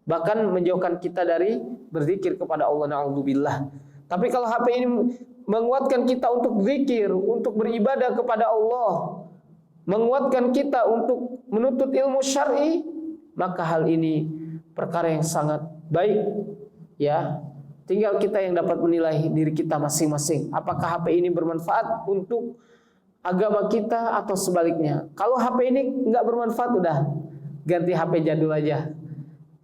bahkan menjauhkan kita dari berzikir kepada Allah, na'udzubillah. Tapi kalau HP ini menguatkan kita untuk zikir, untuk beribadah kepada Allah, menguatkan kita untuk menuntut ilmu syar'i, maka hal ini perkara yang sangat baik. Ya, tinggal kita yang dapat menilai diri kita masing-masing. Apakah HP ini bermanfaat untuk agama kita atau sebaliknya? Kalau HP ini nggak bermanfaat, udah ganti HP jadul aja.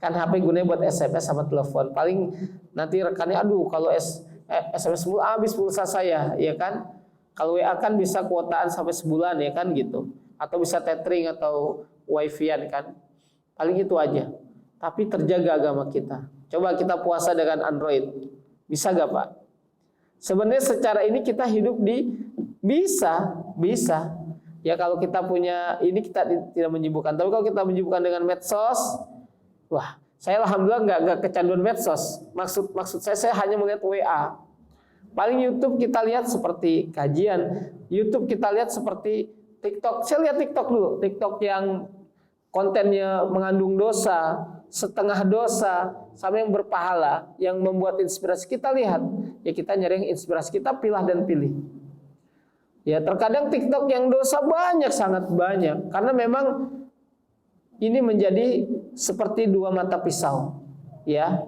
Kan HP gunanya buat SMS sama telepon. Paling nanti rekannya, aduh kalau SMS mulu habis pulsa saya, ya kan? Kalau WA kan bisa kuotaan sampai sebulan, ya kan gitu. Atau bisa tethering atau wifi-an kan. Paling itu aja. Tapi terjaga agama kita. Coba kita puasa dengan Android. Bisa gak Pak? Sebenarnya secara ini kita hidup di bisa. Ya kalau kita punya ini kita tidak menyibukkan. Tapi kalau kita menyibukkan dengan medsos, wah, saya alhamdulillah nggak kecanduan medsos. Maksud saya hanya melihat WA. Paling YouTube kita lihat seperti kajian, YouTube kita lihat seperti TikTok. Saya lihat TikTok dulu, TikTok yang kontennya mengandung dosa, setengah dosa, sama yang berpahala, yang membuat inspirasi. Kita lihat, ya kita nyari yang inspirasi, kita pilah dan pilih. Ya terkadang TikTok yang dosa banyak, sangat banyak, karena memang ini menjadi seperti dua mata pisau, ya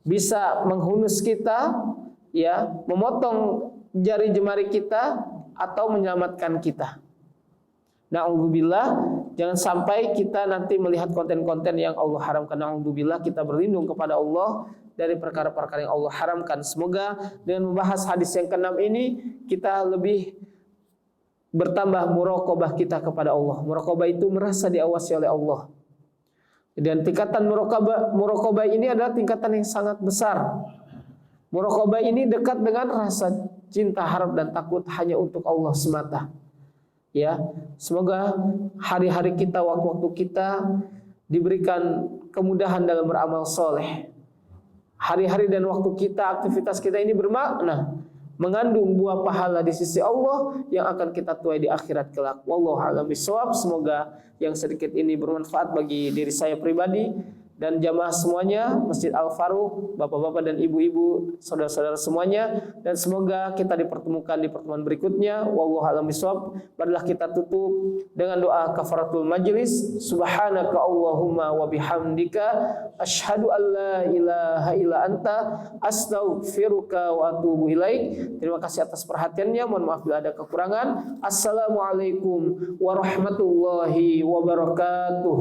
bisa menghunus kita, ya memotong jari jemari kita atau menyelamatkan kita. Na'udzubillah, jangan sampai kita nanti melihat konten-konten yang Allah haramkan. Na'udzubillah, kita berlindung kepada Allah dari perkara-perkara yang Allah haramkan. Semoga dengan membahas hadis yang ke-6 ini kita lebih bertambah muraqabah kita kepada Allah. Muraqabah itu merasa diawasi oleh Allah. Dan tingkatan muraqabah ini adalah tingkatan yang sangat besar. Muraqabah ini dekat dengan rasa cinta, harap dan takut hanya untuk Allah semata. Ya, semoga hari-hari kita, waktu-waktu kita diberikan kemudahan dalam beramal soleh. Hari-hari dan waktu kita, aktivitas kita ini bermakna, mengandung buah pahala di sisi Allah yang akan kita tuai di akhirat kelak. Wallahu a'lam bishawab. Semoga yang sedikit ini bermanfaat bagi diri saya pribadi dan jamaah semuanya, Masjid Al-Faruq, bapak-bapak dan ibu-ibu, saudara-saudara semuanya, dan semoga kita dipertemukan di pertemuan berikutnya. Wallahu a'lam bishawab. Marilah kita tutup dengan doa kafaratul majlis. Subhanaka Allahumma wa bihamdika asyhadu an la ilaha illa anta astaghfiruka wa atubu ilaik. Terima kasih atas perhatiannya. Mohon maaf bila ada kekurangan. Assalamualaikum warahmatullahi wabarakatuh.